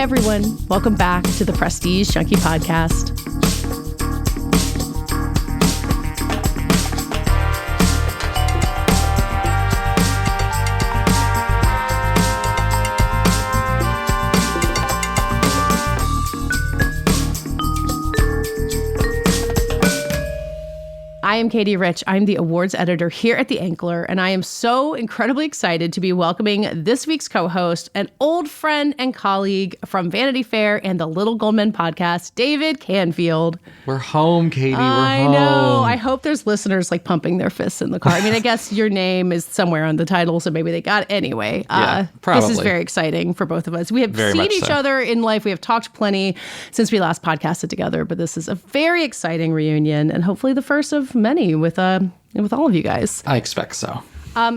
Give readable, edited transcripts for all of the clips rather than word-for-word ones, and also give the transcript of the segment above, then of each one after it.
Hi, everyone. Welcome back to the Prestige Junkie Podcast. I am Katey Rich. I'm the awards editor here at The Ankler, and I am so incredibly excited to be welcoming this week's co-host, an old friend and colleague from Vanity Fair and the Little Goldman podcast, David Canfield. We're home, Katey. We're home. I know. I hope there's listeners like pumping their fists in the car. I mean, I guess your name is somewhere on the title, so maybe they got it anyway. Yeah, probably. This is very exciting for both of us. We have seen each other in life. We have talked plenty since we last podcasted together, but this is a very exciting reunion and hopefully the first of many with all of you guys. I expect so.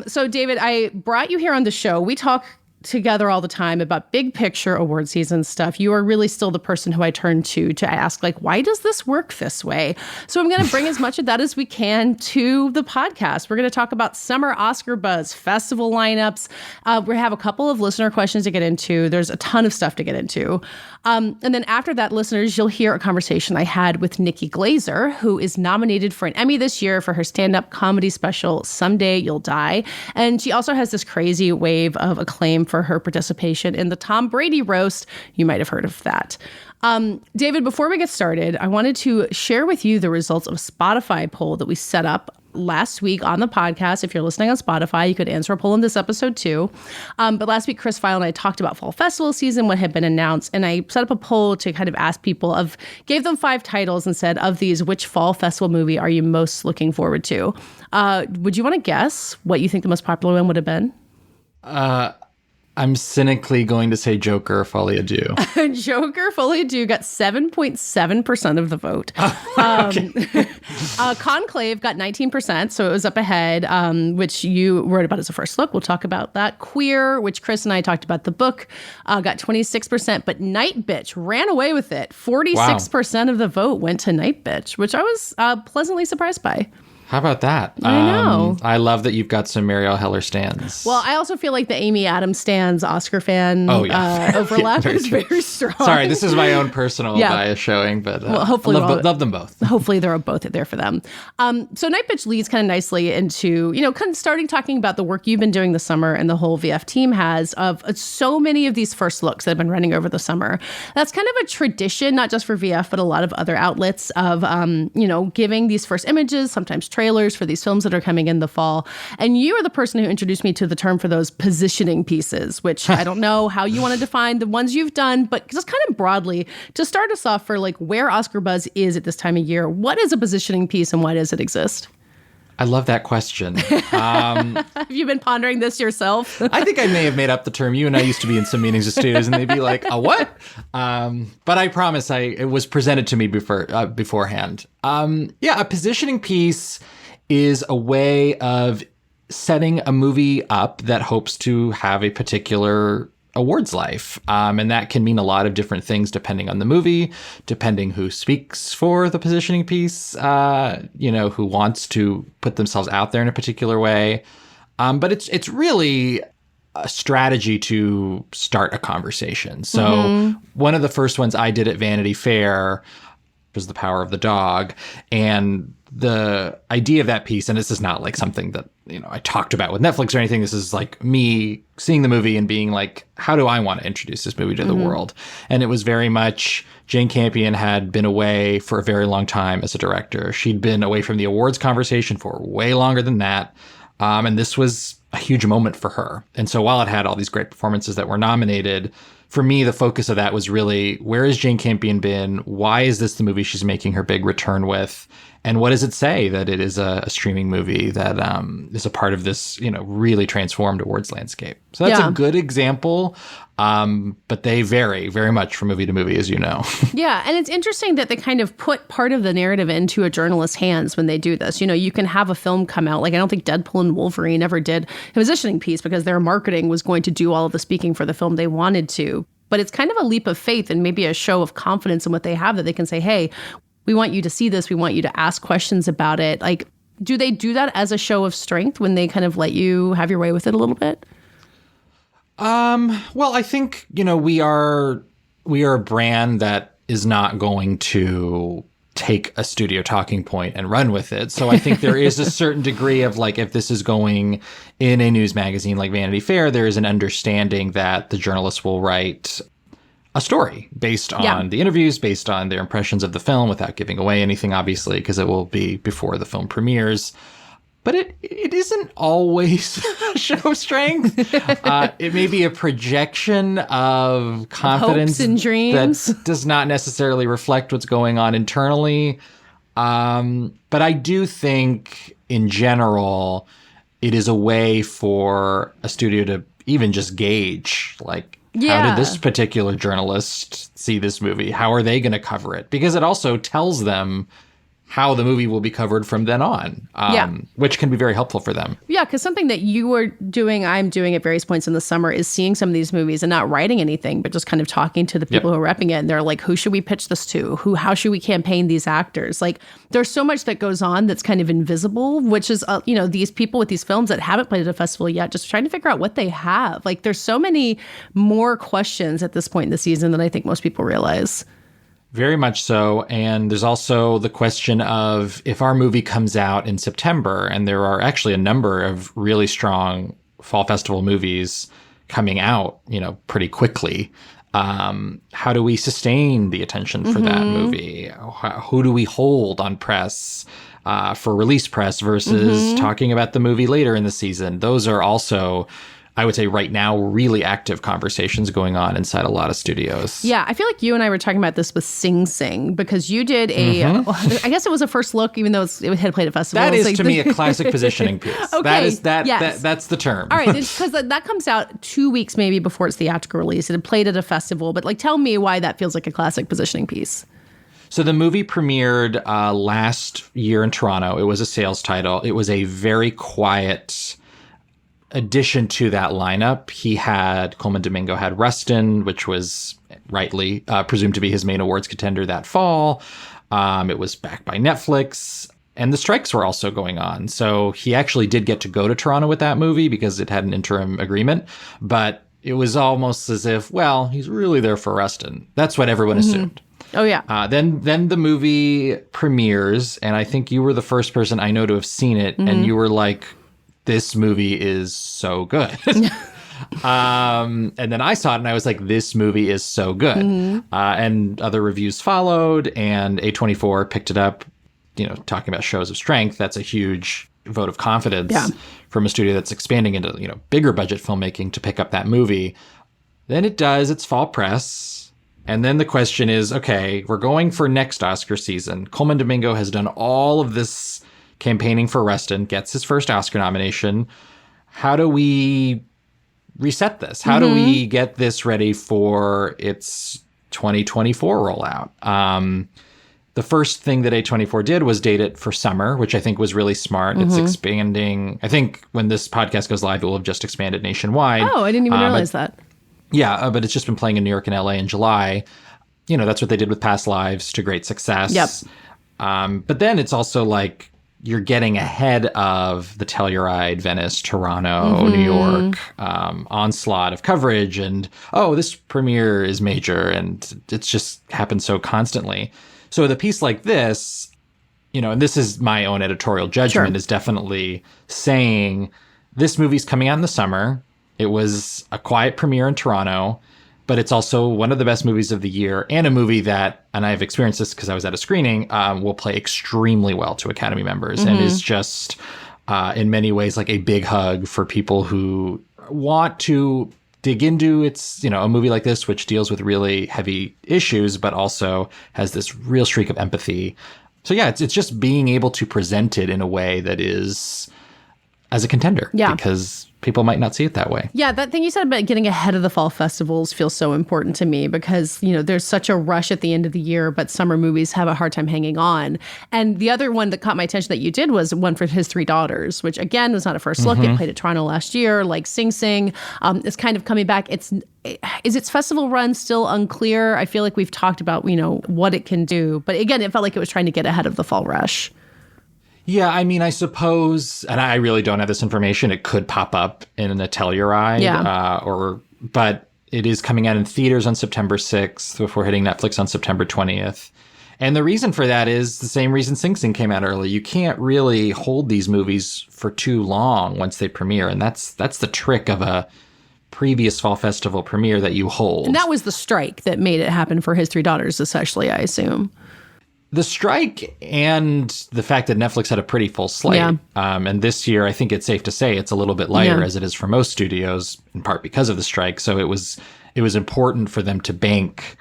So David, I brought you here on the show. We talk together all the time about big picture award season stuff. You are really still the person who I turn to ask, like, why does this work this way? So I'm going to bring as much of that as we can to the podcast. We're going to talk about summer Oscar buzz, festival lineups. We have a couple of listener questions to get into. There's a ton of stuff to get into. And then after that, listeners, you'll hear a conversation I had with Nikki Glaser, who is nominated for an Emmy this year for her stand-up comedy special, Someday You'll Die. And she also has this crazy wave of acclaim for her participation in the Tom Brady roast. You might have heard of that. David, before we get started, I wanted to share with you the results of a Spotify poll that we set up last week on the podcast. If you're listening on Spotify, you could answer a poll in this episode too. But last week, Chris Feil and I talked about fall festival season, what had been announced, and I set up a poll to kind of ask people gave them 5 titles and said, of these, which fall festival movie are you most looking forward to? Would you want to guess what you think the most popular one would have been? I'm cynically going to say Joker, Folie à Deux. Joker, Folie à Deux got 7.7% of the vote. Conclave got 19%, so it was up ahead, which you wrote about as a first look. We'll talk about that. Queer, which Chris and I talked about the book, got 26%, but Night Bitch ran away with it. 46% of the vote went to Night Bitch, which I was pleasantly surprised by. How about that? I know. I love that you've got some Marielle Heller stands. Well, I also feel like the Amy Adams stands Oscar fan overlap is very strong. Sorry, this is my own personal bias showing, but hopefully love them both. Hopefully they're both there for them. So Night Bitch leads kind of nicely into, kind of starting talking about the work you've been doing this summer and the whole VF team has of so many of these first looks that have been running over the summer. That's kind of a tradition, not just for VF, but a lot of other outlets of, giving these first images, sometimes trailers for these films that are coming in the fall. And you are the person who introduced me to the term for those positioning pieces, which I don't know how you want to define the ones you've done, but just kind of broadly to start us off for like where Oscar buzz is at this time of year. What is a positioning piece and why does it exist? I love that question. Have you been pondering this yourself? I think I may have made up the term. You and I used to be in some meetings with studios and they'd be like, a what? But I promise it was presented to me beforehand. A positioning piece is a way of setting a movie up that hopes to have a particular awards life. And that can mean a lot of different things depending on the movie, depending who speaks for the positioning piece, who wants to put themselves out there in a particular way. But it's really a strategy to start a conversation. So one of the first ones I did at Vanity Fair was The Power of the Dog. And the idea of that piece, and this is not like something that, I talked about with Netflix or anything. This is like me seeing the movie and being like, how do I want to introduce this movie to the world? And it was very much, Jane Campion had been away for a very long time as a director. She'd been away from the awards conversation for way longer than that. And this was a huge moment for her. And so while it had all these great performances that were nominated, for me, the focus of that was really, where has Jane Campion been? Why is this the movie she's making her big return with? And what does it say that it is a streaming movie that is a part of this, really transformed awards landscape? So that's a good example, but they vary very much from movie to movie, as you know. Yeah, and it's interesting that they kind of put part of the narrative into a journalist's hands when they do this. You can have a film come out, like I don't think Deadpool and Wolverine ever did a positioning piece because their marketing was going to do all of the speaking for the film they wanted to. But it's kind of a leap of faith and maybe a show of confidence in what they have that they can say, hey, we want you to see this. We want you to ask questions about it. Like, do they do that as a show of strength when they kind of let you have your way with it a little bit? Well, I think, we are we are a brand that is not going to take a studio talking point and run with it. So I think there is a certain degree of like, if this is going in a news magazine like Vanity Fair, there is an understanding that the journalists will write a story based on the interviews, based on their impressions of the film, without giving away anything, obviously, because it will be before the film premieres. But it isn't always show strength. It may be a projection of confidence hopes and dreams that does not necessarily reflect what's going on internally. But I do think, in general, it is a way for a studio to even just gauge, like, how did this particular journalist see this movie? How are they going to cover it? Because it also tells them how the movie will be covered from then on, which can be very helpful for them. Yeah, because something that you are doing, I'm doing at various points in the summer, is seeing some of these movies and not writing anything, but just kind of talking to the people who are repping it. And they're like, who should we pitch this to? How should we campaign these actors? Like, there's so much that goes on that's kind of invisible, which is, these people with these films that haven't played at a festival yet, just trying to figure out what they have. Like, there's so many more questions at this point in the season than I think most people realize. Very much so. And there's also the question of, if our movie comes out in September, and there are actually a number of really strong fall festival movies coming out, pretty quickly. How do we sustain the attention for that movie? Who do we hold on press for release press versus talking about the movie later in the season? Those are also, I would say right now, really active conversations going on inside a lot of studios. Yeah, I feel like you and I were talking about this with Sing Sing, because you did I guess it was a first look, even though it had played at festivals. That is, to me, a classic positioning piece. Okay, that's the term. All right, because that comes out 2 weeks maybe before its theatrical release. It had played at a festival, but like, tell me why that feels like a classic positioning piece. So the movie premiered last year in Toronto. It was a sales title. It was a very quiet addition to that lineup. Coleman Domingo had Rustin, which was rightly presumed to be his main awards contender that fall. It was backed by Netflix, and the strikes were also going on. So he actually did get to go to Toronto with that movie because it had an interim agreement, but it was almost as if, well, he's really there for Rustin. That's what everyone assumed. Oh, yeah. Then the movie premieres, and I think you were the first person I know to have seen it, and you were like, this movie is so good. And then I saw it and I was like, this movie is so good. And other reviews followed, and A24 picked it up, talking about shows of strength. That's a huge vote of confidence from a studio that's expanding into, bigger budget filmmaking to pick up that movie. Then it does its fall press. And then the question is, okay, we're going for next Oscar season. Coleman Domingo has done all of this campaigning for Rustin, gets his first Oscar nomination. How do we reset this? How do we get this ready for its 2024 rollout? The first thing that A24 did was date it for summer, which I think was really smart. It's expanding. I think when this podcast goes live, it will have just expanded nationwide. Oh, I didn't even realize that. Yeah, but it's just been playing in New York and LA in July. That's what they did with Past Lives to great success. Yep. But then it's also like, you're getting ahead of the Telluride, Venice, Toronto, New York onslaught of coverage. And, this premiere is major. And it's just happened so constantly. So with a piece like this, and this is my own editorial judgment, is definitely saying this movie's coming out in the summer. It was a quiet premiere in Toronto, but it's also one of the best movies of the year, and a movie that, and I've experienced this because I was at a screening, will play extremely well to Academy members and is just, in many ways, like a big hug for people who want to dig into a movie like this, which deals with really heavy issues, but also has this real streak of empathy. So yeah, it's just being able to present it in a way that is as a contender. Yeah. Because people might not see it that way. Yeah, that thing you said about getting ahead of the fall festivals feels so important to me, because, there's such a rush at the end of the year, but summer movies have a hard time hanging on. And the other one that caught my attention that you did was one for his three daughters, which again was not a first look. It played at Toronto last year, like Sing Sing. It's kind of coming back. Is its festival run still unclear? I feel like we've talked about, what it can do. But again, it felt like it was trying to get ahead of the fall rush. Yeah, I mean, I suppose, and I really don't have this information, it could pop up in a Telluride, but It is coming out in theaters on September 6th before hitting Netflix on September 20th. And the reason for that is the same reason Sing Sing came out early. You can't really hold these movies for too long once they premiere. And that's the trick of a previous fall festival premiere that you hold. And that was the strike that made it happen for His Three Daughters, especially, I assume. The strike and the fact that Netflix had a pretty full slate. Yeah. And this year, I think it's safe to say it's a little bit lighter as it is for most studios, in part because of the strike. So it was important for them to bank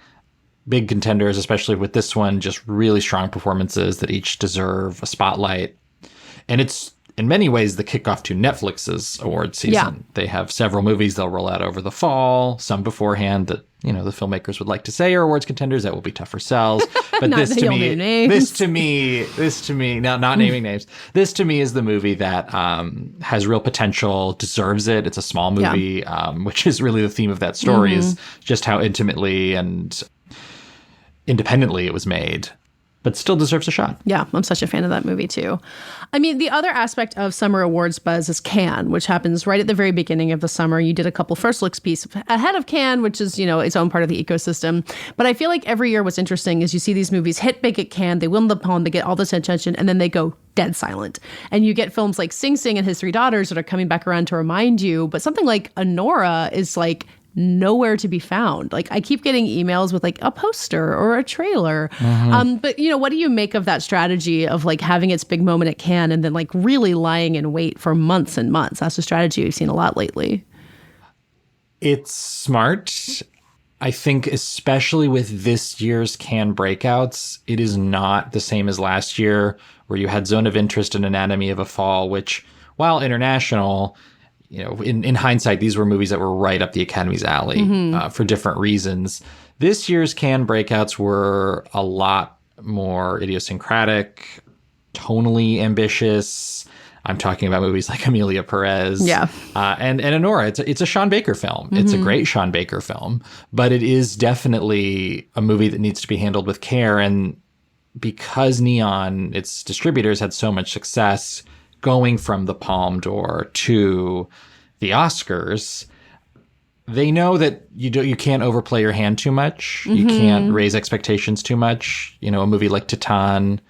big contenders, especially with this one, just really strong performances that each deserve a spotlight. And it's in many ways the kickoff to Netflix's award season. Yeah. They have several movies they'll roll out over the fall, some beforehand that, the filmmakers would like to say are awards contenders. That will be tougher sells. But Not this to naming me, names. not naming names. This to me is the movie that has real potential, deserves it. It's a small movie, which is really the theme of that story, is just how intimately and independently it was made, but still deserves a shot. Yeah, I'm such a fan of that movie too. I mean, the other aspect of summer awards buzz is Cannes, which happens right at the very beginning of the summer. You did a couple first looks piece ahead of Cannes, which is, its own part of the ecosystem. But I feel like every year what's interesting is you see these movies hit big at Cannes, they win the Palme, they get all this attention, and then they go dead silent. And you get films like Sing Sing and His Three Daughters that are coming back around to remind you. But something like Anora is like nowhere to be found. Like, I keep getting emails with like a poster or a trailer. But what do you make of that strategy of like having its big moment at Cannes and then like really lying in wait for months and months? That's a strategy we've seen a lot lately. It's smart. I think especially with this year's Cannes breakouts, it is not the same as last year where you had Zone of Interest and Anatomy of a Fall, which, while international, in hindsight, these were movies that were right up the Academy's alley for different reasons. This year's Cannes breakouts were a lot more idiosyncratic, tonally ambitious. I'm talking about movies like Amelia Perez. And Anora. It's a Sean Baker film. It's a great Sean Baker film, but it is definitely a movie that needs to be handled with care. And because Neon, its distributors, had so much success going from the Palme d'Or to the Oscars, they know that you can't overplay your hand too much. You can't raise expectations too much. A movie like Titan,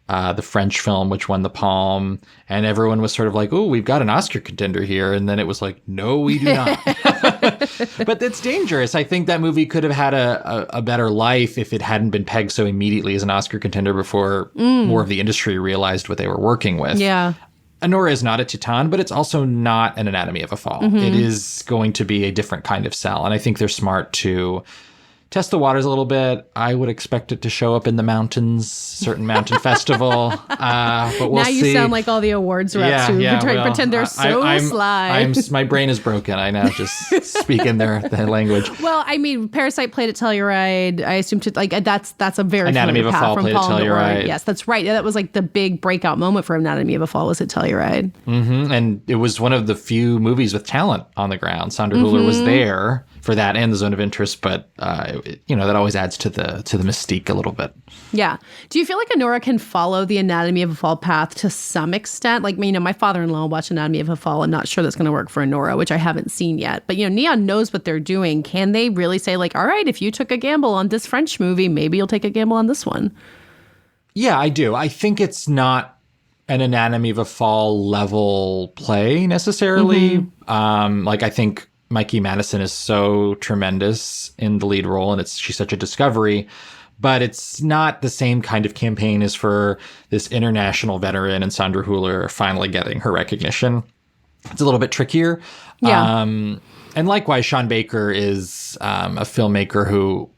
the French film, which won the Palme, and everyone was sort of like, "Oh, we've got an Oscar contender here," and then it was like, "No, we do not." But it's dangerous. I think that movie could have had a better life if it hadn't been pegged so immediately as an Oscar contender before more of the industry realized what they were working with. Yeah. Anora is not a Titan, but it's also not an Anatomy of a Fall. It is going to be a different kind of sell. And I think they're smart to test the waters a little bit. I would expect it to show up in the mountains, certain mountain festival. But we'll see. Now you sound like all the awards reps who pretend they're so sly. My brain is broken. I now just speak in their language. Well, I mean, Parasite played at Telluride. I assume that's a very Anatomy of a Fall played at Telluride. Yes, that's right. Yeah, that was like the big breakout moment for Anatomy of a Fall was at Telluride. And it was one of the few movies with talent on the ground. Sandra Hüller was there for that and the Zone of Interest, but that always adds to the mystique a little bit. Yeah. Do you feel like Anora can follow the Anatomy of a Fall path to some extent? Like, my father-in-law watched Anatomy of a Fall. I'm not sure that's going to work for Anora, which I haven't seen yet. But, Neon knows what they're doing. Can they really say, like, all right, if you took a gamble on this French movie, maybe you'll take a gamble on this one? Yeah, I do. I think it's not an Anatomy of a Fall level play necessarily. I think Mikey Madison is so tremendous in the lead role, and she's such a discovery, but it's not the same kind of campaign as for this international veteran and Sandra Hüller finally getting her recognition. It's a little bit trickier. Yeah. And likewise, Sean Baker is a filmmaker who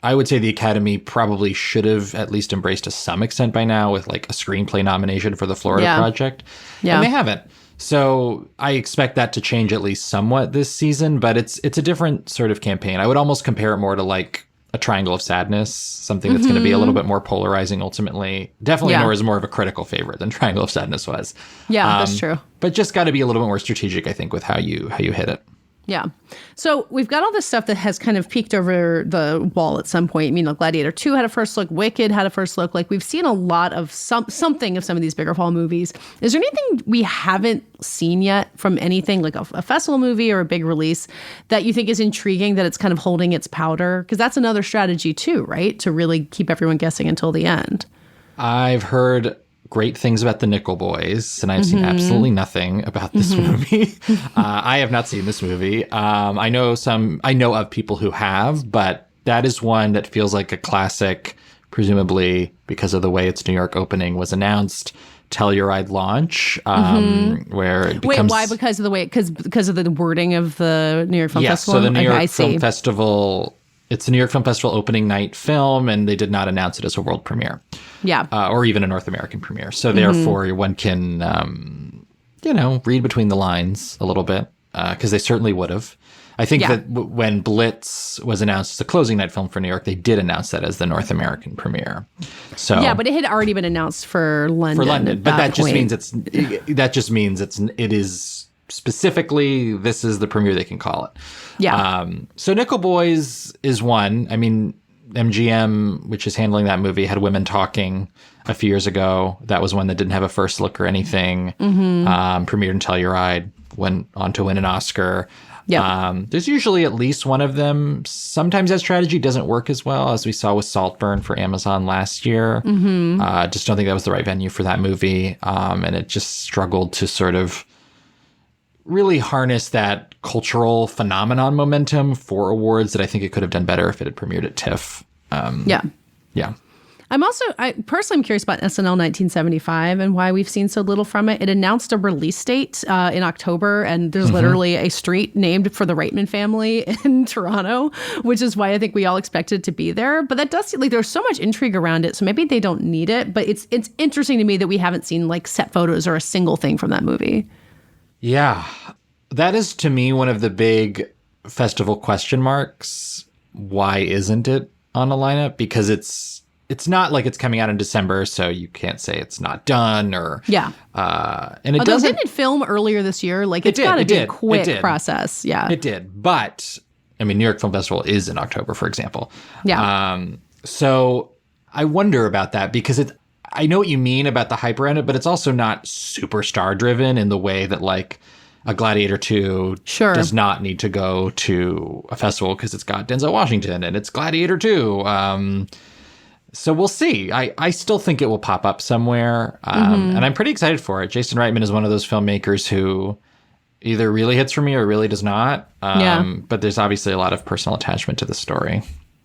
I would say the Academy probably should have at least embraced to some extent by now with like a screenplay nomination for the Florida Project. Yeah. And they haven't. So I expect that to change at least somewhat this season, but it's a different sort of campaign. I would almost compare it more to like a Triangle of Sadness, something that's going to be a little bit more polarizing ultimately. Definitely Nora is more of a critical favorite than Triangle of Sadness was. Yeah, that's true. But just got to be a little bit more strategic, I think, with how you hit it. Yeah. So we've got all this stuff that has kind of peeked over the wall at some point. I mean, Gladiator 2 had a first look. Wicked had a first look. Like, we've seen a lot of something of some of these bigger fall movies. Is there anything we haven't seen yet from anything, like a festival movie or a big release, that you think is intriguing, that it's kind of holding its powder? Because that's another strategy too, right? To really keep everyone guessing until the end. I've heard great things about the Nickel Boys, and I've seen absolutely nothing about this movie. I have not seen this movie. I know of people who have, but that is one that feels like a classic, presumably because of the way its New York opening was announced. Telluride launch, where it becomes... Wait, why? Because of the way, because of the wording of the New York Film Festival? So the New York Film Festival, it's the New York Film Festival opening night film, and they did not announce it as a world premiere. Yeah. Or even a North American premiere. So therefore, one can, read between the lines a little bit, because they certainly would have. I think that when Blitz was announced as the closing night film for New York, they did announce that as the North American premiere. So yeah, but it had already been announced for London. But that just means it is specifically, this is the premiere they can call it. Yeah. So Nickel Boys is one. I mean, MGM, which is handling that movie, had Women Talking a few years ago. That was one that didn't have a first look or anything. Premiered in Telluride, went on to win an Oscar. Yeah. There's usually at least one of them. Sometimes that strategy doesn't work as well, as we saw with Saltburn for Amazon last year. Just don't think that was the right venue for that movie. And it just struggled to sort of really harness that cultural phenomenon momentum for awards that I think it could have done better if it had premiered at TIFF. Yeah. I personally am curious about SNL 1975 and why we've seen so little from it. It announced a release date in October, and there's literally a street named for the Reitman family in Toronto, which is why I think we all expected it to be there. But that does, like, there's so much intrigue around it, so maybe they don't need it. But it's interesting to me that we haven't seen like set photos or a single thing from that movie. Yeah, that is to me one of the big festival question marks. Why isn't it on a lineup? Because it's not like it's coming out in December, so you can't say it's not done or and it doesn't. Didn't it film earlier this year? Like, it's got to be a quick process. Yeah, it did. But I mean, New York Film Festival is in October, for example. Yeah. So I wonder about that, because I know what you mean about the hype around it, but it's also not super star driven in the way that like a Gladiator 2 does not need to go to a festival because it's got Denzel Washington and it's Gladiator 2. So we'll see. I still think it will pop up somewhere. And I'm pretty excited for it. Jason Reitman is one of those filmmakers who either really hits for me or really does not. But there's obviously a lot of personal attachment to the story.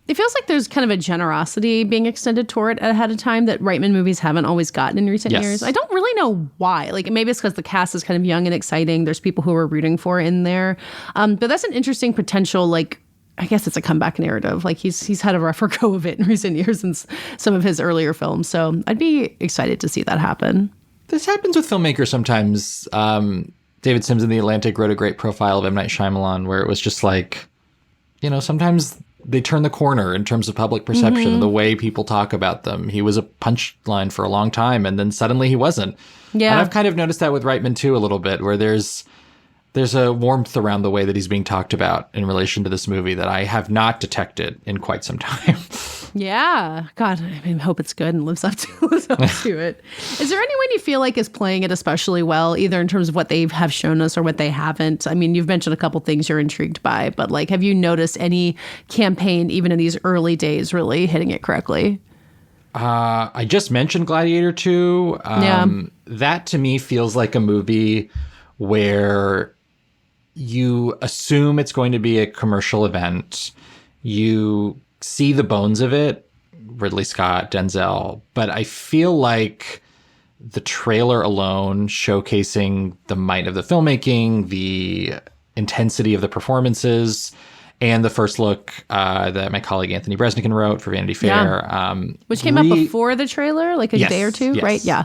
It feels like there's kind of a generosity being extended toward it ahead of time that Reitman movies haven't always gotten in recent years. I don't really know why. Like, maybe it's because the cast is kind of young and exciting. There's people who we're rooting for in there. But that's an interesting potential, like, I guess it's a comeback narrative. Like, he's had a rougher go of it in recent years in some of his earlier films. So I'd be excited to see that happen. This happens with filmmakers sometimes. David Sims in The Atlantic wrote a great profile of M. Night Shyamalan, where it was just like, sometimes they turn the corner in terms of public perception and the way people talk about them. He was a punchline for a long time, and then suddenly he wasn't. Yeah. And I've kind of noticed that with Reitman too a little bit, where there's a warmth around the way that he's being talked about in relation to this movie that I have not detected in quite some time. Yeah. God, I hope it's good and lives up to it. Is there anyone you feel like is playing it especially well, either in terms of what they have shown us or what they haven't? I mean, you've mentioned a couple things you're intrigued by, but like, have you noticed any campaign, even in these early days, really hitting it correctly? I just mentioned Gladiator 2. That to me feels like a movie where you assume it's going to be a commercial event. You see the bones of it, Ridley Scott, Denzel, but I feel like the trailer alone showcasing the might of the filmmaking, the intensity of the performances, and the first look that my colleague Anthony Bresnikan wrote for Vanity Fair. Which came out before the trailer, like a day or two, right? Yeah.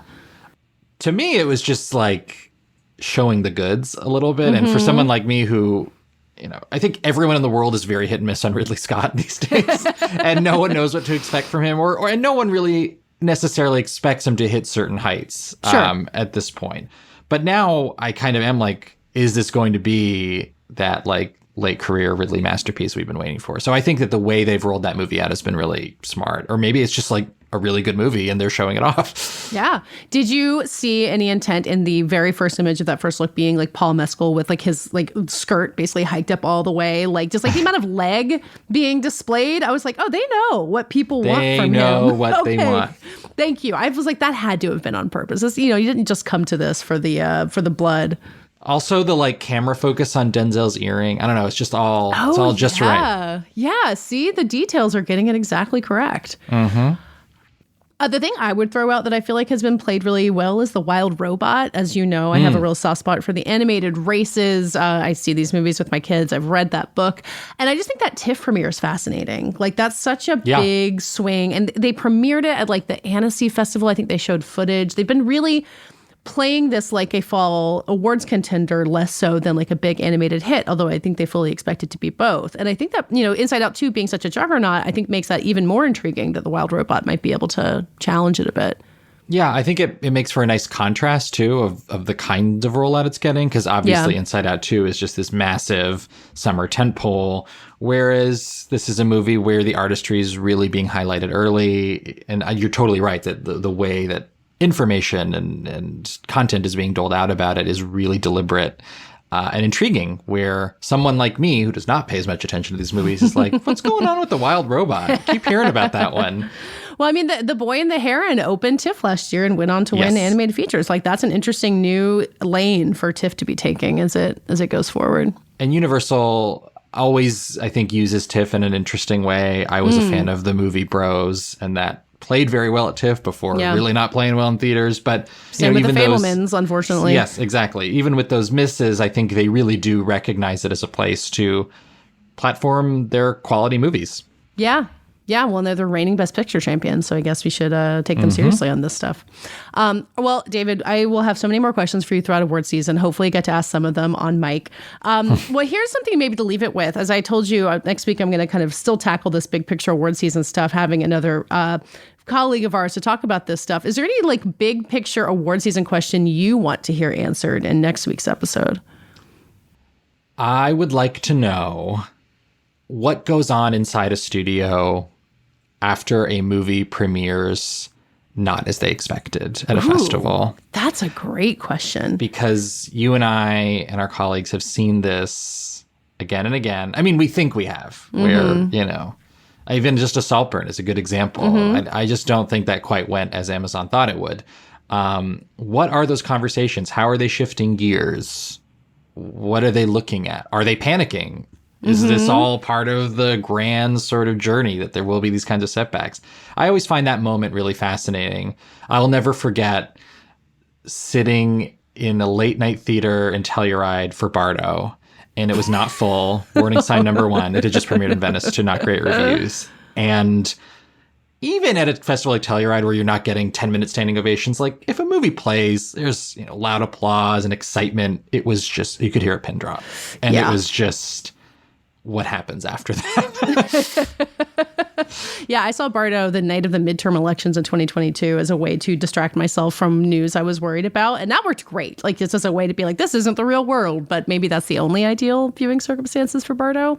To me, it was just like showing the goods a little bit. And for someone like me who, I think everyone in the world is very hit and miss on Ridley Scott these days, and no one knows what to expect from him, and no one really necessarily expects him to hit certain heights at this point. But now I kind of am like, is this going to be that like late career Ridley masterpiece we've been waiting for. So I think that the way they've rolled that movie out has been really smart. Or maybe it's just like a really good movie and they're showing it off. Yeah. Did you see any intent in the very first image of that first look being like Paul Mescal with like his like skirt basically hiked up all the way, like just like the amount of leg being displayed? I was like, oh, they know what people want from him. They know what they want. Thank you. I was like, that had to have been on purpose. This, you didn't just come to this for the blood. Also, the like camera focus on Denzel's earring. I don't know. It's just all just right. Yeah. See, the details are getting it exactly correct. Mm-hmm. The thing I would throw out that I feel like has been played really well is the wild robot. As you know, I have a real soft spot for the animated races. I see these movies with my kids. I've read that book. And I just think that TIFF premiere is fascinating. Like, that's such a big swing. And they premiered it at like the Annecy Festival. I think they showed footage. They've been really playing this like a fall awards contender, less so than like a big animated hit, although I think they fully expect it to be both. And I think that, Inside Out 2 being such a juggernaut, I think makes that even more intriguing that the Wild Robot might be able to challenge it a bit. Yeah, I think it makes for a nice contrast, too, of the kind of rollout it's getting, because obviously Inside Out 2 is just this massive summer tentpole, whereas this is a movie where the artistry is really being highlighted early. And you're totally right that the way that information and content is being doled out about it is really deliberate and intriguing, where someone like me who does not pay as much attention to these movies is like, what's going on with the Wild Robot? I keep hearing about that one. Well, I mean, the Boy and the Heron opened TIFF last year and went on to win animated features. Like, that's an interesting new lane for TIFF to be taking as it goes forward. And Universal always, I think, uses TIFF in an interesting way. I was a fan of the movie Bros, and that played very well at TIFF before really not playing well in theaters. But same with the Fablemans, unfortunately. Yes, exactly. Even with those misses, I think they really do recognize it as a place to platform their quality movies. Yeah. Yeah, well, they're the reigning Best Picture champions, so I guess we should take them seriously on this stuff. Well, David, I will have so many more questions for you throughout award season. Hopefully, get to ask some of them on mic. Well, here's something maybe to leave it with. As I told you, next week I'm going to kind of still tackle this big picture award season stuff, having another colleague of ours to talk about this stuff. Is there any like big picture award season question you want to hear answered in next week's episode? I would like to know what goes on inside a studio after a movie premieres not as they expected at a festival. That's a great question. Because you and I and our colleagues have seen this again and again. I mean, we think we have, where, even just a Saltburn is a good example. I just don't think that quite went as Amazon thought it would. What are those conversations? How are they shifting gears? What are they looking at? Are they panicking? Is this all part of the grand sort of journey that there will be these kinds of setbacks? I always find that moment really fascinating. I'll never forget sitting in a late night theater in Telluride for Bardo, and it was not full. Warning sign number 1. It had just premiered in Venice to not great reviews. And even at a festival like Telluride where you're not getting 10-minute standing ovations, like if a movie plays, there's loud applause and excitement. It was just, you could hear a pin drop. And it was just, what happens after that? Yeah, I saw Bardo the night of the midterm elections in 2022 as a way to distract myself from news I was worried about. And that worked great. Like, just as a way to be like, this isn't the real world. But maybe that's the only ideal viewing circumstances for Bardo.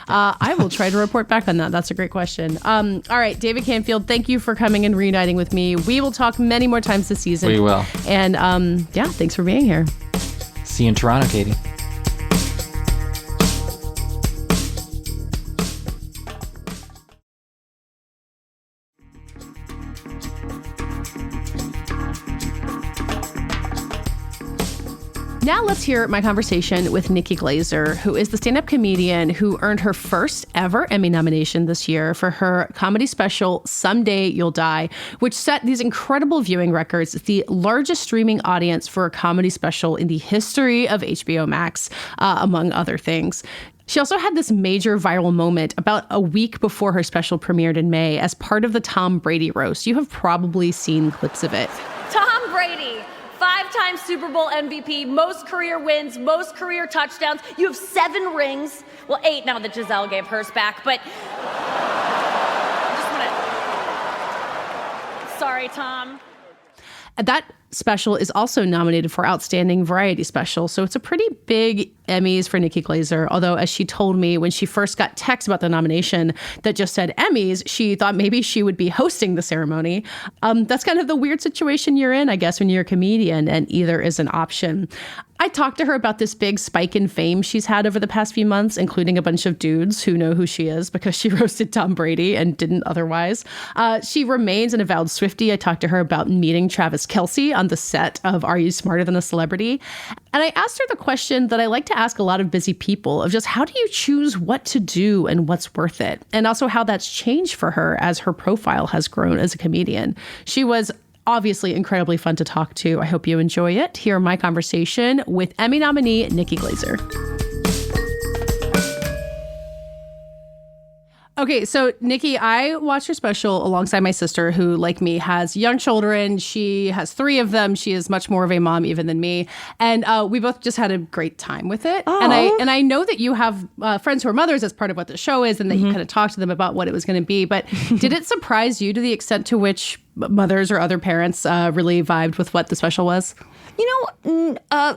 I will try to report back on that. That's a great question. All right, David Canfield, thank you for coming and reuniting with me. We will talk many more times this season. We will. And thanks for being here. See you in Toronto, Katey. Now let's hear my conversation with Nikki Glaser, who is the stand-up comedian who earned her first ever Emmy nomination this year for her comedy special, Someday You'll Die, which set these incredible viewing records. It's the largest streaming audience for a comedy special in the history of HBO Max, among other things. She also had this major viral moment about a week before her special premiered in May as part of the Tom Brady roast. You have probably seen clips of it. Tom Brady, 5-time Super Bowl MVP, most career wins, most career touchdowns. You have 7 rings. Well, 8 now that Giselle gave hers back, but I just want to... Sorry, Tom. That special is also nominated for Outstanding Variety Special. So it's a pretty big Emmys for Nikki Glaser. Although, as she told me when she first got text about the nomination that just said Emmys, she thought maybe she would be hosting the ceremony. That's kind of the weird situation you're in, I guess, when you're a comedian, and either is an option. I talked to her about this big spike in fame she's had over the past few months, including a bunch of dudes who know who she is because she roasted Tom Brady and didn't otherwise. She remains an avowed Swiftie. I talked to her about meeting Travis Kelce on the set of Are You Smarter Than a Celebrity? And I asked her the question that I like to ask a lot of busy people of just how do you choose what to do and what's worth it? And also how that's changed for her as her profile has grown as a comedian. She was obviously incredibly fun to talk to. I hope you enjoy it. Hear my conversation with Emmy nominee Nikki Glaser. Okay, so Nikki, I watched your special alongside my sister who, like me, has young children. She has 3 of them. She is much more of a mom even than me. And we both just had a great time with it. Aww. And I know that you have friends who are mothers as part of what the show is and that you kind of talked to them about what it was going to be. But did it surprise you to the extent to which mothers or other parents really vibed with what the special was?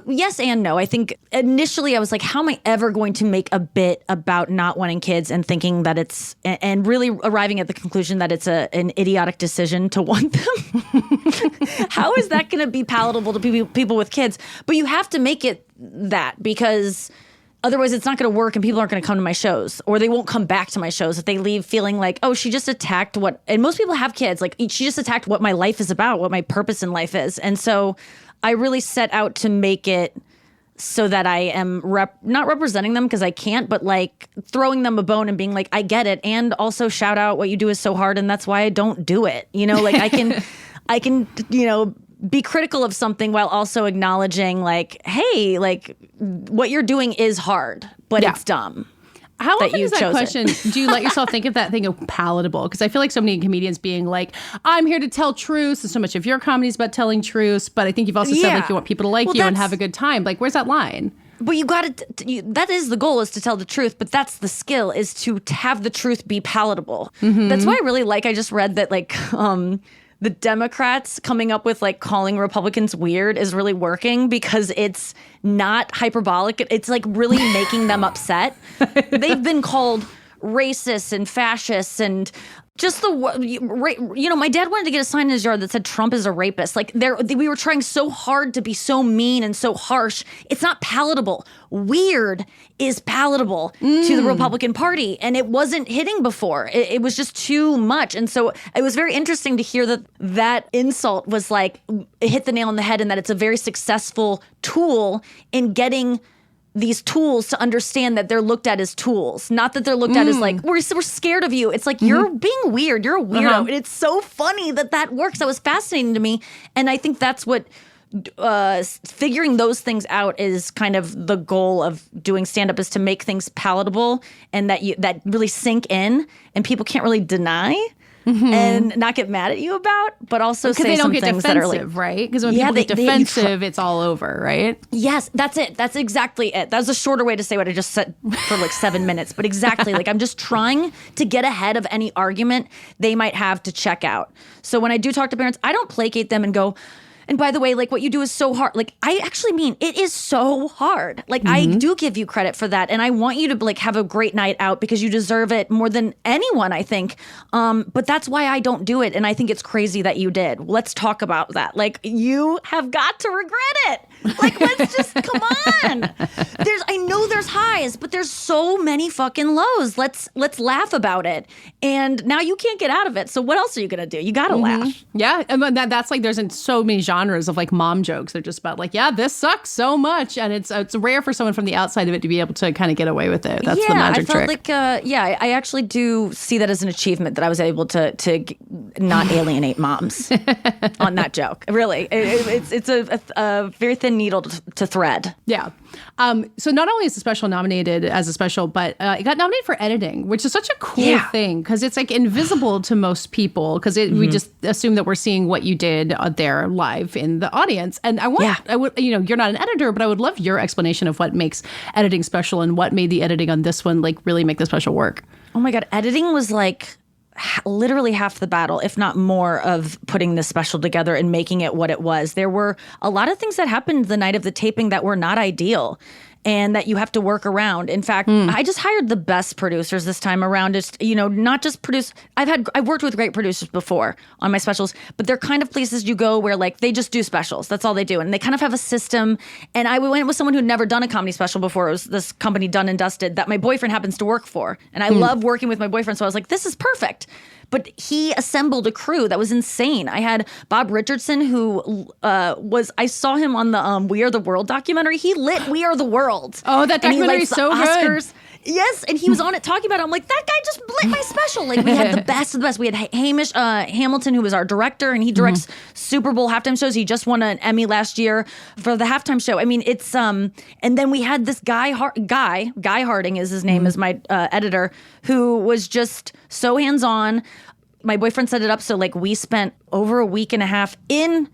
Yes and no. I think initially I was like, how am I ever going to make a bit about not wanting kids and thinking that it's, and really arriving at the conclusion that it's an idiotic decision to want them? How is that going to be palatable to people with kids? But you have to make it that, because otherwise it's not going to work and people aren't going to come to my shows, or they won't come back to my shows if they leave feeling like, oh, she just attacked what, and most people have kids, like she just attacked what my life is about, what my purpose in life is. And so I really set out to make it so that I am not representing them because I can't, but like throwing them a bone and being like, I get it. And also shout out what you do is so hard and that's why I don't do it. Like I can, be critical of something while also acknowledging like, hey, like what you're doing is hard, but it's dumb. How often is that question? Do you let yourself think of that thing of palatable? Because I feel like so many comedians being like, I'm here to tell truths. And so much of your comedy is about telling truths. But I think you've also said like you want people to like you and have a good time. Like, where's that line? But you got to, that is the goal, is to tell the truth. But that's the skill, is to have the truth be palatable. Mm-hmm. That's why I really I just read that like, the Democrats coming up with like calling Republicans weird is really working because it's not hyperbolic. It's like really making them upset. They've been called racists and fascists and just my dad wanted to get a sign in his yard that said Trump is a rapist. Like we were trying so hard to be so mean and so harsh. It's not palatable. Weird is palatable to the Republican Party, and it wasn't hitting before. It was just too much. And so it was very interesting to hear that insult was like, it hit the nail on the head, and that it's a very successful tool in getting these tools to understand that they're looked at as tools, not that they're looked at as like, we're scared of you. It's like, you're being weird. You're a weirdo. And it's so funny that works. That was fascinating to me. And I think that's what figuring those things out is kind of the goal of doing stand-up, is to make things palatable and that really sink in and people can't really deny. And not get mad at you about, but also say some things that are like, right? Because when people get defensive, it's all over, right? Yes, that's it. That's exactly it. That was a shorter way to say what I just said for like 7 minutes, but exactly. Like I'm just trying to get ahead of any argument they might have to check out. So when I do talk to parents, I don't placate them and go, and by the way, like what you do is so hard. Like I actually mean it is so hard. Like I do give you credit for that. And I want you to like have a great night out because you deserve it more than anyone, I think. But that's why I don't do it. And I think it's crazy that you did. Let's talk about that. Like you have got to regret it. Like let's just, come on. I know there's highs, but there's so many fucking lows. Let's laugh about it. And now you can't get out of it. So what else are you going to do? You got to laugh. Yeah. And that's like, there's so many genres of like mom jokes. They're just about like, yeah, this sucks so much. And it's rare for someone from the outside of it to be able to kind of get away with it. That's the magic trick. Like, I actually do see that as an achievement that I was able to not alienate moms on that joke. Really. It's a very thin needle to thread. Yeah. So not only is the special nominated as a special, but it got nominated for editing, which is such a cool thing because it's like invisible to most people because we just assume that we're seeing what you did there live in the audience. And I would, you're not an editor, but I would love your explanation of what makes editing special and what made the editing on this one like really make the special work. Oh my God. Editing was like literally half the battle, if not more, of putting this special together and making it what it was. There were a lot of things that happened the night of the taping that were not ideal and that you have to work around. In fact, I just hired the best producers this time around. Just, not just produce. I've worked with great producers before on my specials, but they're kind of places you go where like they just do specials. That's all they do. And they kind of have a system. And I went with someone who'd never done a comedy special before. It was this company, Dun and Dusted, that my boyfriend happens to work for. And I love working with my boyfriend. So I was like, this is perfect. But he assembled a crew that was insane. I had Bob Richardson, who I saw him on the We Are the World documentary. He lit We Are the World. Oh, that documentary is so good. Yes, and he was on it talking about it. I'm like, that guy just lit my special. Like, we had the best of the best. We had Hamish Hamilton, who was our director, and he directs Super Bowl halftime shows. He just won an Emmy last year for the halftime show. I mean, it's and then we had this Guy Harding is his name, is my editor, who was just so hands-on. My boyfriend set it up so like we spent over a week and a half in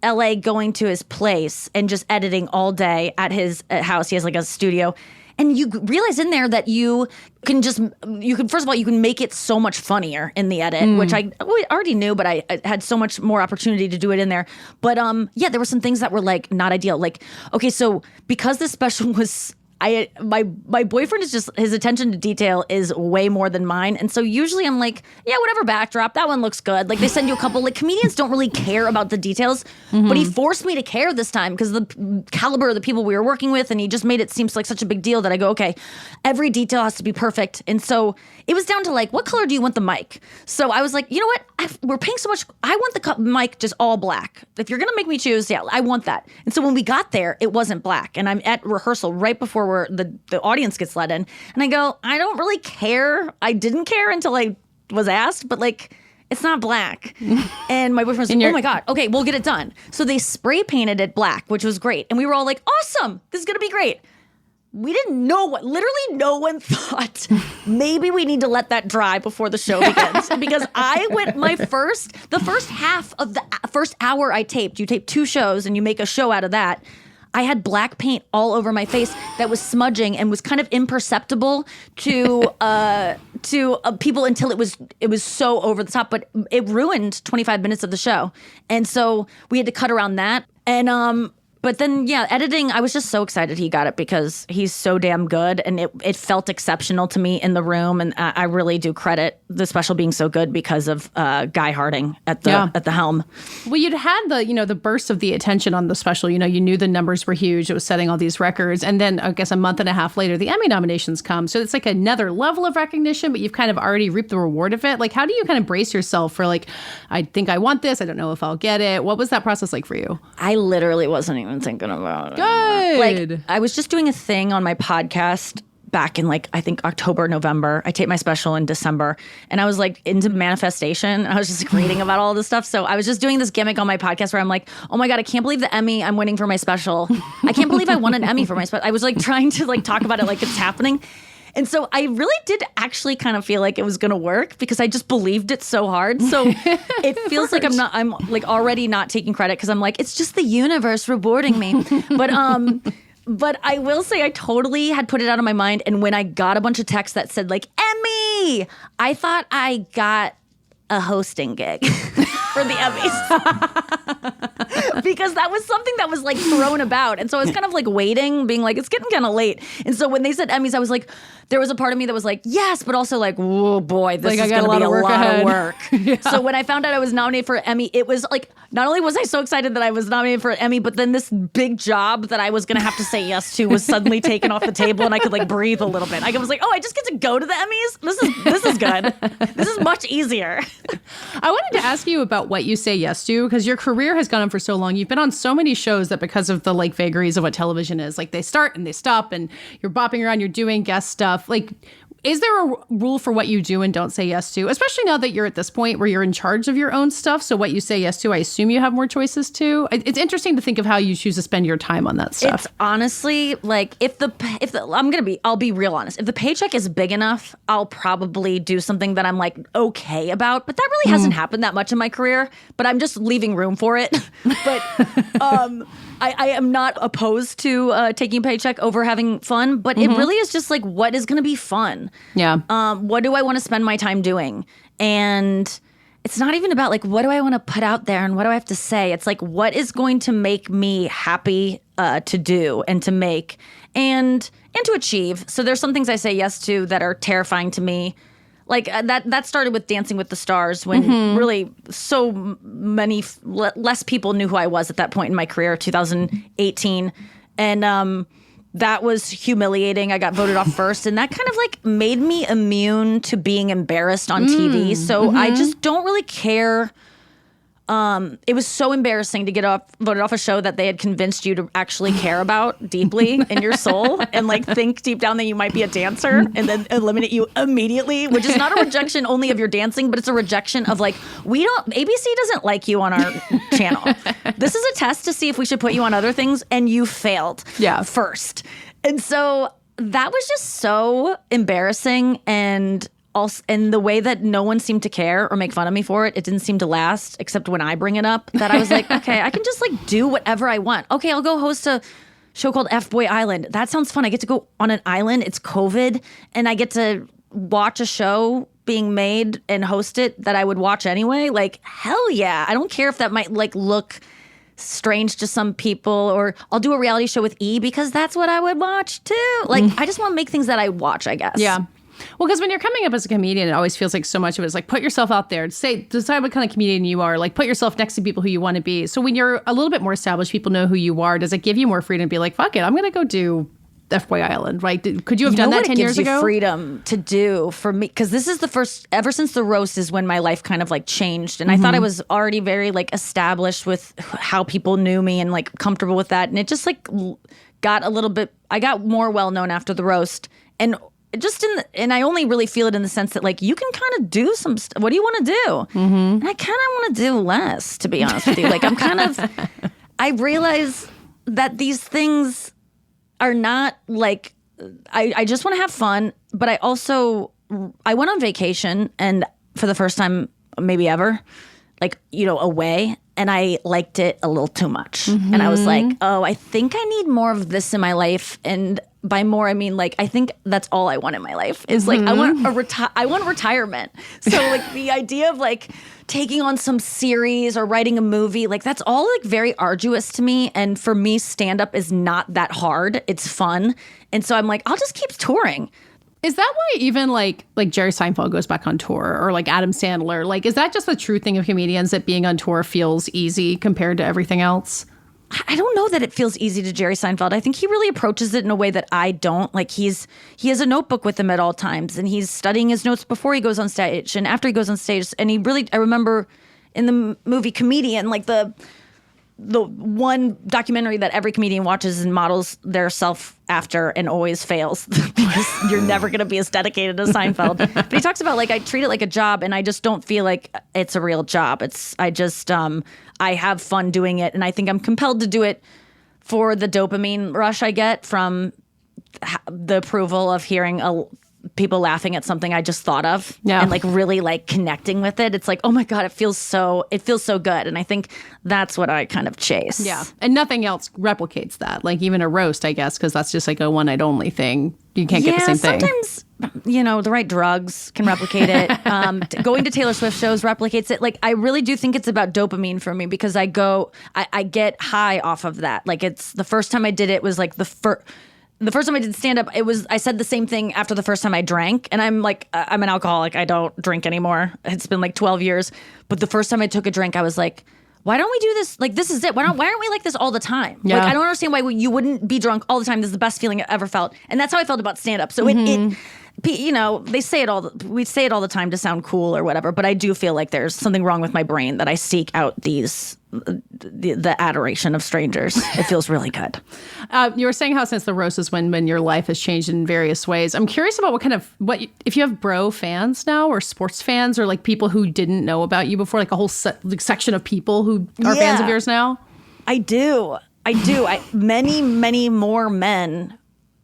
LA going to his place and just editing all day at his house. He has like a studio. And you realize in there that you can first of all, you can make it so much funnier in the edit, which I already knew, but I had so much more opportunity to do it in there. But there were some things that were like not ideal. Like, okay, so because this special was, my boyfriend is just, his attention to detail is way more than mine. And so usually I'm like, yeah, whatever, backdrop, that one looks good. Like they send you a couple, like comedians don't really care about the details, but he forced me to care this time because of the caliber of the people we were working with. And he just made it seem like such a big deal that I go, okay, every detail has to be perfect. And so it was down to like, what color do you want the mic? So I was like, you know what? We're paying so much. I want the mic just all black. If you're going to make me choose, yeah, I want that. And so when we got there, it wasn't black. And I'm at rehearsal right before the audience gets let in. And I go, I don't really care. I didn't care until I was asked, but like, it's not black. And my boyfriend was like, oh my God, okay, we'll get it done. So they spray painted it black, which was great. And we were all like, awesome, this is going to be great. We didn't know literally no one thought maybe we need to let that dry before the show begins. Because I went the first half of the first hour I taped, you tape 2 shows and you make a show out of that. I had black paint all over my face that was smudging and was kind of imperceptible to people until it was so over the top. But it ruined 25 minutes of the show, and so we had to cut around that. And but then, yeah, editing, I was just so excited he got it because he's so damn good. And it felt exceptional to me in the room. And I really do credit the special being so good because of Guy Harding at the helm. Well, you'd had the burst of the attention on the special. You knew the numbers were huge. It was setting all these records. And then I guess a month and a half later, the Emmy nominations come. So it's like another level of recognition, but you've kind of already reaped the reward of it. Like, how do you kind of brace yourself for like, I think I want this. I don't know if I'll get it. What was that process like for you? I literally wasn't even thinking about it. Good. Like, I was just doing a thing on my podcast back in like, I think October, November. I taped my special in December and I was like into manifestation. I was just like, reading about all this stuff. So I was just doing this gimmick on my podcast where I'm like, oh my God, I can't believe the Emmy I'm winning for my special. I can't believe I won an Emmy for my special. I was like trying to like talk about it like it's happening. And so I really did actually kind of feel like it was going to work because I just believed it so hard. So it feels like I'm like already not taking credit because I'm like, it's just the universe rewarding me. But I will say I totally had put it out of my mind. And when I got a bunch of texts that said like, Emmy, I thought I got a hosting gig for the Emmys. Because that was something that was like thrown about. And so I was kind of like waiting, being like, it's getting kind of late. And so when they said Emmys, I was like, there was a part of me that was like, yes, but also like, whoa, boy, this is going to be a lot of work. Yeah. So when I found out I was nominated for an Emmy, it was like, not only was I so excited that I was nominated for an Emmy, but then this big job that I was going to have to say yes to was suddenly taken off the table and I could like breathe a little bit. I was like, oh, I just get to go to the Emmys? This is good. This is much easier. I wanted to ask you about what you say yes to, because your career has gone on for so long. You've been on so many shows that because of the like vagaries of what television is, like they start and they stop and you're bopping around, you're doing guest stuff. Like, is there a rule for what you do and don't say yes to? Especially now that you're at this point where you're in charge of your own stuff. So what you say yes to, I assume you have more choices to. It's interesting to think of how you choose to spend your time on that stuff. It's honestly like I'll be real honest. If the paycheck is big enough, I'll probably do something that I'm like okay about. But that really hasn't happened that much in my career. But I'm just leaving room for it. But I am not opposed to taking a paycheck over having fun. But it really is just like what is going to be fun. on? Yeah. What do I want to spend my time doing? And it's not even about like, what do I want to put out there and what do I have to say? It's like, what is going to make me happy to do and to make and to achieve? So there's some things I say yes to that are terrifying to me. Like that started with Dancing with the Stars when really so many less people knew who I was at that point in my career, 2018. And that was humiliating. I got voted off first, and that kind of like made me immune to being embarrassed on TV. So I just don't really care. It was so embarrassing to get voted off a show that they had convinced you to actually care about deeply in your soul and like think deep down that you might be a dancer and then eliminate you immediately, which is not a rejection only of your dancing, but it's a rejection of like, ABC doesn't like you on our channel. This is a test to see if we should put you on other things, and you failed first. And so that was just so embarrassing, and also, and the way that no one seemed to care or make fun of me for it, it didn't seem to last, except when I bring it up, that I was like, okay, I can just like do whatever I want. Okay, I'll go host a show called F-Boy Island. That sounds fun. I get to go on an island. It's COVID, and I get to watch a show being made and host it that I would watch anyway. Like, hell yeah. I don't care if that might like look strange to some people, or I'll do a reality show with E because that's what I would watch too. Like, I just want to make things that I watch, I guess. Yeah. Well, because when you're coming up as a comedian, it always feels like so much of it is like, put yourself out there. Decide what kind of comedian you are. Like, put yourself next to people who you want to be. So when you're a little bit more established, people know who you are. Does it give you more freedom to be like, fuck it, I'm going to go do F-Boy Island, right? Could you have done that 10 years ago? It gives you freedom to do for me, because this is the first, ever since the roast is when my life kind of like changed. And I thought I was already very like established with how people knew me and like comfortable with that. And it just like got a little bit, I got more well known after the roast. And just and I only really feel it in the sense that like you can kind of do some what do you want to do? And I kind of want to do less, to be honest with you. Like I'm kind of, I realize that these things are not like, I just want to have fun, but I went on vacation, and for the first time maybe ever, like, you know, away, and I liked it a little too much. And I was like, oh, I think I need more of this in my life. And by more, I mean, like, I think that's all I want in my life is like, I want retirement. So like the idea of like taking on some series or writing a movie, like that's all like very arduous to me. And for me, stand-up is not that hard. It's fun. And so I'm like, I'll just keep touring. Is that why even like Jerry Seinfeld goes back on tour, or like Adam Sandler? Like, is that just the true thing of comedians, that being on tour feels easy compared to everything else? I don't know that it feels easy to Jerry Seinfeld. I think he really approaches it in a way that I don't. Like he has a notebook with him at all times, and he's studying his notes before he goes on stage and after he goes on stage. And I remember in the movie Comedian, like the one documentary that every comedian watches and models their self after and always fails because you're never going to be as dedicated as Seinfeld. But he talks about like, I treat it like a job, and I just don't feel like it's a real job. I have fun doing it, and I think I'm compelled to do it for the dopamine rush I get from the approval of hearing people laughing at something I just thought of, and like really like connecting with it. It's like, oh my God, it feels so good. And I think that's what I kind of chase. Yeah. And nothing else replicates that. Like even a roast, I guess, because that's just like a one night only thing. You can't get the same thing. Sometimes, you know, the right drugs can replicate it. Going to Taylor Swift shows replicates it. Like I really do think it's about dopamine for me, because I get high off of that. Like it's the first time I did it was like the first time I did stand up, I said the same thing after the first time I drank. And I'm like, I'm an alcoholic. I don't drink anymore. It's been like 12 years. But the first time I took a drink, I was like, why don't we do this? Like, this is it. Why aren't we like this all the time? Yeah. Like, I don't understand why you wouldn't be drunk all the time. This is the best feeling I ever felt. And that's how I felt about stand up. So it you know, we say it all the time to sound cool or whatever, but I do feel like there's something wrong with my brain that I seek out the adoration of strangers. It feels really good. You were saying how since the roast is when your life has changed in various ways. I'm curious about if you have bro fans now, or sports fans, or like people who didn't know about you before, like a whole section of people who are fans of yours now. I do. Many more men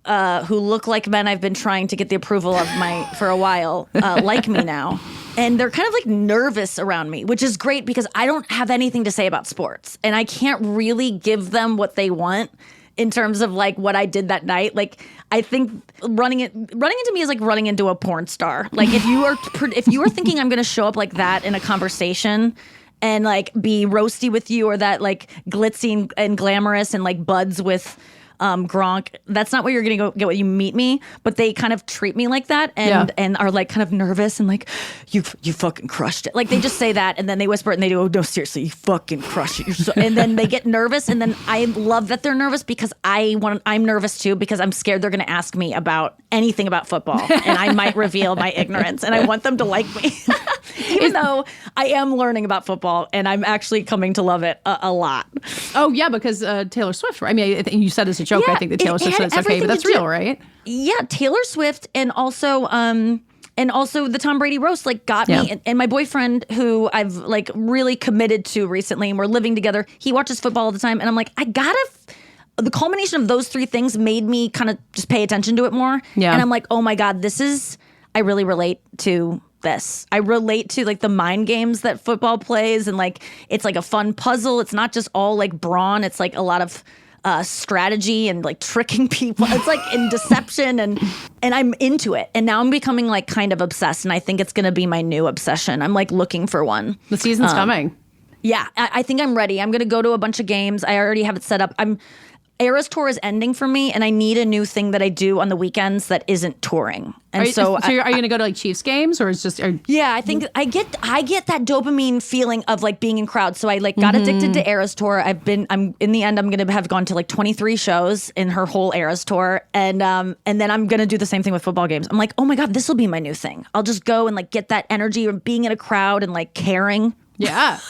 who look like men I've been trying to get the approval of for a while, like me now. And they're kind of like nervous around me, which is great because I don't have anything to say about sports and I can't really give them what they want. in terms of like what I did that night. Like I think running into me is like running into a porn star. Like if you are thinking I'm going to show up like that in a conversation and like be roasty with you, or that like glitzy and glamorous and like buds with Gronk, that's not what you're gonna go get when you meet me. But they kind of treat me like that, and are like kind of nervous and like, you fucking crushed it. Like they just say that, and then they whisper it and they do, oh no, seriously, you fucking crushed it. And then they get nervous, and then I love that they're nervous because I'm nervous too, because I'm scared they're gonna ask me about anything about football, and I might reveal my ignorance, and I want them to like me. Even though I am learning about football, and I'm actually coming to love it a lot. Oh yeah, because Taylor Swift. I mean, I think you said as a joke. I think that Taylor Swift said it's okay, but that's real, right? Yeah, Taylor Swift, and also the Tom Brady roast like got me. And my boyfriend, who I've like really committed to recently, and we're living together, he watches football all the time, and I'm like, the culmination of those three things made me kind of just pay attention to it more. Yeah. And I'm like, oh my God, I really relate to this. I relate to like the mind games that football plays, and like it's like a fun puzzle. It's not just all like brawn. It's like a lot of strategy and like tricking people. It's like in deception, and I'm into it. And now I'm becoming like kind of obsessed, and I think it's going to be my new obsession. I'm like looking for one. The season's coming. Yeah, I think I'm ready. I'm going to go to a bunch of games. I already have it set up. Eras Tour is ending for me, and I need a new thing that I do on the weekends that isn't touring. And are you going to go to like Chiefs games, or is just? Yeah, I think I get that dopamine feeling of like being in crowds. So I like got addicted to Eras Tour. I'm in the end, I'm going to have gone to like 23 shows in her whole Eras Tour, and then I'm going to do the same thing with football games. I'm like, oh my God, this will be my new thing. I'll just go and like get that energy of being in a crowd and like caring. Yeah.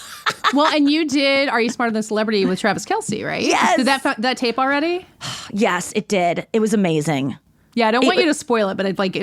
Well, and you did Are You Smarter Than Celebrity with Travis Kelce, right? Yes. Did that tape already? Yes, it did. It was amazing. Yeah, I don't want you to spoil it, but I'd like,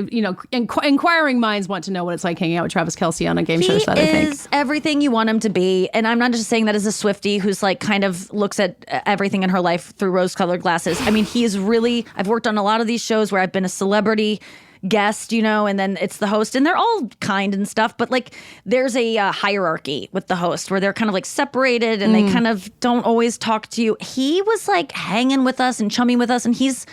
inquiring minds want to know what it's like hanging out with Travis Kelce on a game show set, I think. He is everything you want him to be. And I'm not just saying that as a Swiftie who's like kind of looks at everything in her life through rose-colored glasses. I mean, he is really, I've worked on a lot of these shows where I've been a celebrity guest, and then it's the host, and they're all kind and stuff, but like there's a hierarchy with the host where they're kind of like separated, and they kind of don't always talk to you. He was like hanging with us and chumming with us, and he's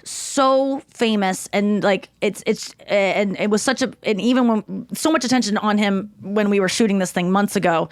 so famous, and like and it was and even when so much attention on him when we were shooting this thing months ago.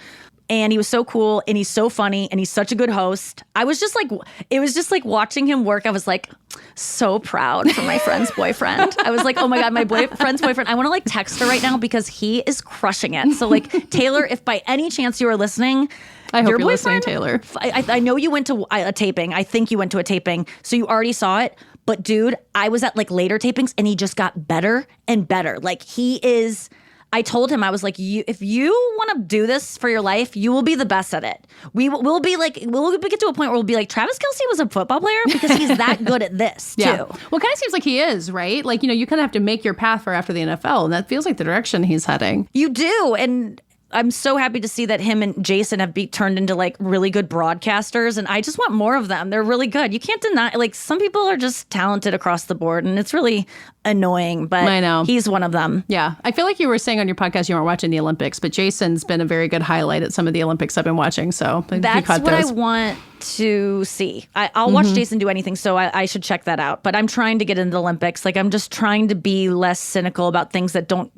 And he was so cool, and he's so funny, and he's such a good host. It was just like watching him work. I was like so proud for my friend's boyfriend. I was like, oh my God, my friend's boyfriend. I want to like text her right now because he is crushing it. So like, Taylor, if by any chance you are listening, I hope you're listening, Taylor. I know you went to a taping. I think you went to a taping, so you already saw it. But dude, I was at like later tapings, and he just got better and better. Like he is. I told him, I was like, if you want to do this for your life, you will be the best at it. We'll get to a point where we'll be like, Travis Kelce was a football player because he's that good at this too. Well, it kind of seems like he is, right? Like, you kind of have to make your path for after the NFL, and that feels like the direction he's heading. You do. And I'm so happy to see that him and Jason have turned into like really good broadcasters, and I just want more of them. They're really good. You can't deny, like, some people are just talented across the board, and it's really annoying, but I know he's one of them. Yeah. I feel like you were saying on your podcast you weren't watching the Olympics, but Jason's been a very good highlight at some of the Olympics I've been watching. So that's what I want to see. I'll watch Jason do anything, so I should check that out. But I'm trying to get into the Olympics. Like, I'm just trying to be less cynical about things that don't,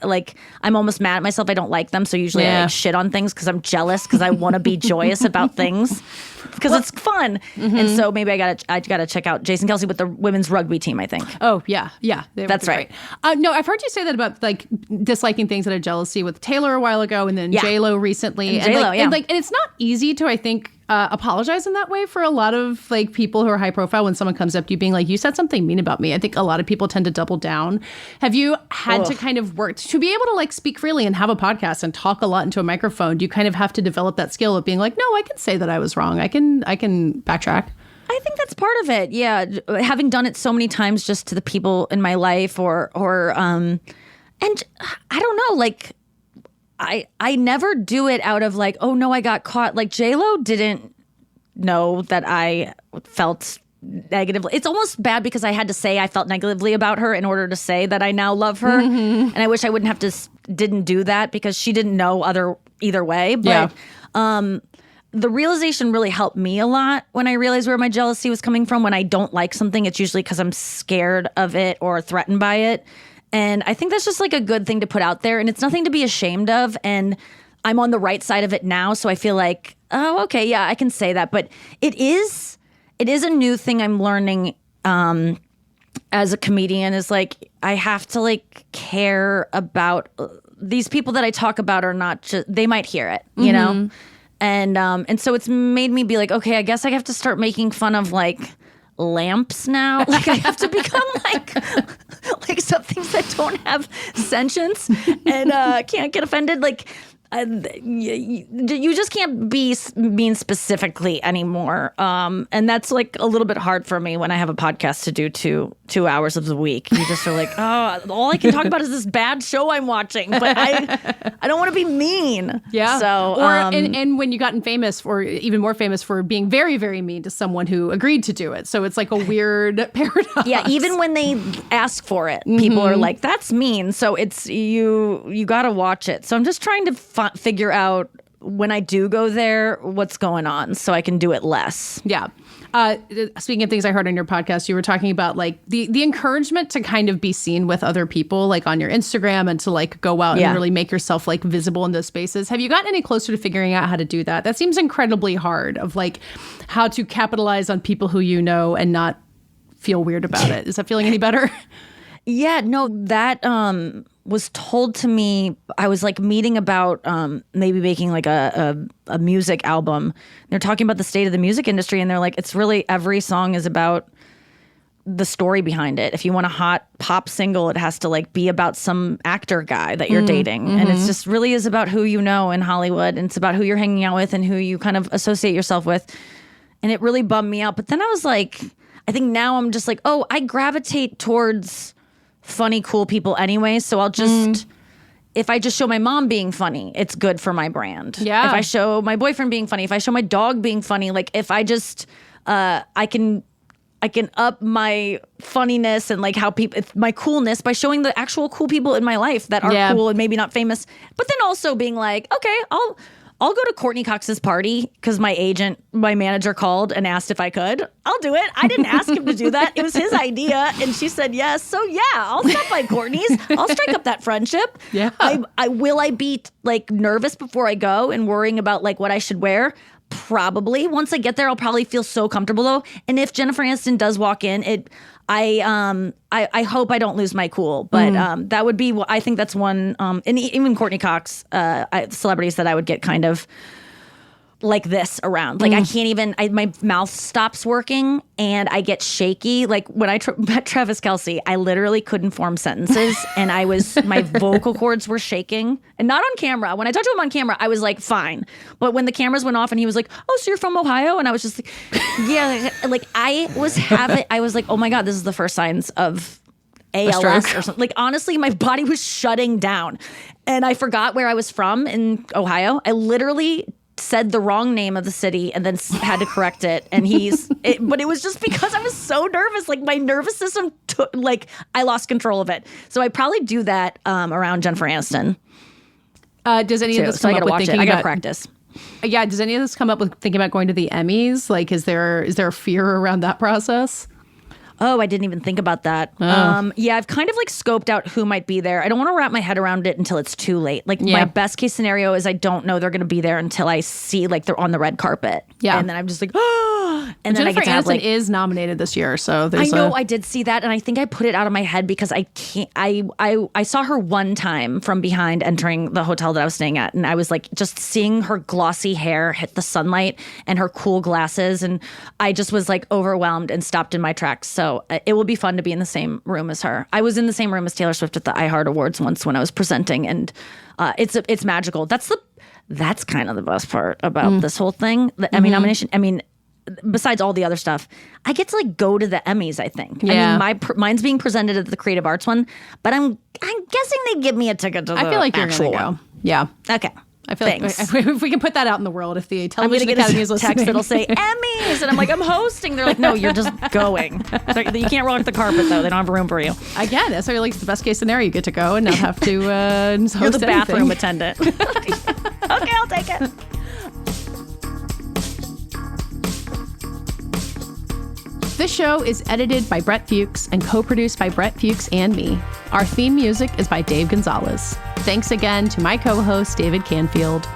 like, I'm almost mad at myself. I don't like them, so usually I like shit on things because I'm jealous, because I want to be joyous about things because it's fun. And so maybe I gotta check out Jason Kelce with the women's rugby team, I think. Oh yeah, that's right. No, I've heard you say that about like disliking things out of jealousy with Taylor a while ago, and then J-Lo recently, and it's not easy to, I think, apologize in that way for a lot of like people who are high profile. When someone comes up to you being like, you said something mean about me, I think a lot of people tend to double down. Have you had to kind of work to be able to like speak freely and have a podcast and talk a lot into a microphone? Do you kind of have to develop that skill of being like, no, I can say that I was wrong, I can backtrack? I think that's part of it. Yeah. Having done it so many times just to the people in my life or and I don't know, like, I never do it out of like, oh no, I got caught. Like, J-Lo didn't know that I felt negatively. It's almost bad because I had to say I felt negatively about her in order to say that I now love her. And I wish I didn't do that because she didn't know either way. But the realization really helped me a lot when I realized where my jealousy was coming from. When I don't like something, it's usually because I'm scared of it or threatened by it. And I think that's just like a good thing to put out there. And it's nothing to be ashamed of. And I'm on the right side of it now. So I feel like, oh, okay, yeah, I can say that. But it is a new thing I'm learning as a comedian, is like, I have to like care about these people that I talk about are not just, they might hear it, you know? And so it's made me be like, okay, I guess I have to start making fun of like lamps now. Like I have to become like some things that don't have sentience and can't get offended. Like you just can't be mean specifically anymore. And that's like a little bit hard for me when I have a podcast to do two hours of the week. You just are like, oh, all I can talk about is this bad show I'm watching, but I don't want to be mean. Yeah. So, and when you gotten famous, or even more famous for being very, very mean to someone who agreed to do it. So it's like a weird paradox. Yeah. Even when they ask for it, people are like, that's mean. So it's, you got to watch it. So I'm just trying to figure out when I do go there, what's going on so I can do it less. Yeah. Speaking of things I heard on your podcast, you were talking about like the encouragement to kind of be seen with other people, like on your Instagram, and to like go out and really make yourself like visible in those spaces. Have you gotten any closer to figuring out how to do that? That seems incredibly hard, of like how to capitalize on people who you know and not feel weird about it. Is that feeling any better? Yeah, no, that was told to me. I was like meeting about maybe making like a music album. They're talking about the state of the music industry, and they're like, it's really, every song is about the story behind it. If you want a hot pop single, it has to like be about some actor guy that you're dating. And it's just really is about who you know in Hollywood, and it's about who you're hanging out with and who you kind of associate yourself with. And it really bummed me out. But then I was like, I think now I'm just like, oh, I gravitate towards funny, cool people anyway. So I'll just, if I just show my mom being funny, it's good for my brand. Yeah. If I show my boyfriend being funny, if I show my dog being funny, like if I just, I can up my funniness and like how people, my coolness by showing the actual cool people in my life that are cool and maybe not famous, but then also being like, okay, I'll go to Courtney Cox's party because my manager called and asked if I could. I'll do it. I didn't ask him to do that. It was his idea. And she said yes. So yeah, I'll stop by Courtney's. I'll strike up that friendship. Yeah. Will I be like nervous before I go and worrying about like what I should wear? Probably. Once I get there, I'll probably feel so comfortable though. And if Jennifer Aniston does walk in, I hope I don't lose my cool, but that would be, I think that's one, and even Courtney Cox, celebrities that I would get kind of like this around. Like I can't even, my mouth stops working and I get shaky. Like when I met Travis Kelce, I literally couldn't form sentences and my vocal cords were shaking, and not on camera. When I talked to him on camera, I was like, fine. But when the cameras went off and he was like, oh, so you're from Ohio? And I was just like, yeah, like I was like, oh my God, this is the first signs of ALS or something. Like honestly, my body was shutting down and I forgot where I was from in Ohio. I literally said the wrong name of the city and then had to correct it. And but it was just because I was so nervous. Like my nervous system I lost control of it. So I probably do that around Jennifer Aniston. Does any of this come up with thinking I gotta about practice? Yeah. Does any of this come up with thinking about going to the Emmys? Like, is there a fear around that process? Oh, I didn't even think about that. Yeah, I've kind of like scoped out who might be there. I don't want to wrap my head around it until it's too late. Like my best case scenario is I don't know they're going to be there until I see like they're on the red carpet. Yeah. And then I'm just like, oh. And then Jennifer I get to have, Aniston is nominated this year. So there's I did see that. And I think I put it out of my head because I can't, I saw her one time from behind entering the hotel that I was staying at. And I was like, just seeing her glossy hair hit the sunlight and her cool glasses. And I just was like overwhelmed and stopped in my tracks. So it will be fun to be in the same room as her. I was in the same room as Taylor Swift at the iHeart Awards once when I was presenting, and it's magical. That's kind of the best part about this whole thing. The Emmy nomination. I mean, besides all the other stuff, I get to like go to the Emmys. I think. Yeah. I mean, mine's being presented at the Creative Arts one, but I'm guessing they give me a ticket to the I feel like you're actual gonna one. go. Yeah. Okay. I feel like if we can put that out in the world, if the I'm going to television get academy is a listening. text that'll say Emmys, and I'm like, I'm hosting. They're like, no, you're just going. So you can't roll off the carpet though. They don't have room for you. Again, so like the best case scenario, you get to go and not have to host You're the bathroom anything. attendant. Okay, I'll take it. This show is edited by Brett Fuchs and co-produced by Brett Fuchs and me. Our theme music is by Dave Gonzalez. Thanks again to my co-host, David Canfield.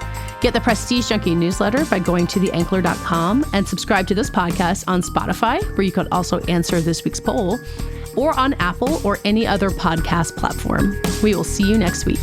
Get the Prestige Junkie newsletter by going to theankler.com and subscribe to this podcast on Spotify, where you can also answer this week's poll, or on Apple or any other podcast platform. We will see you next week.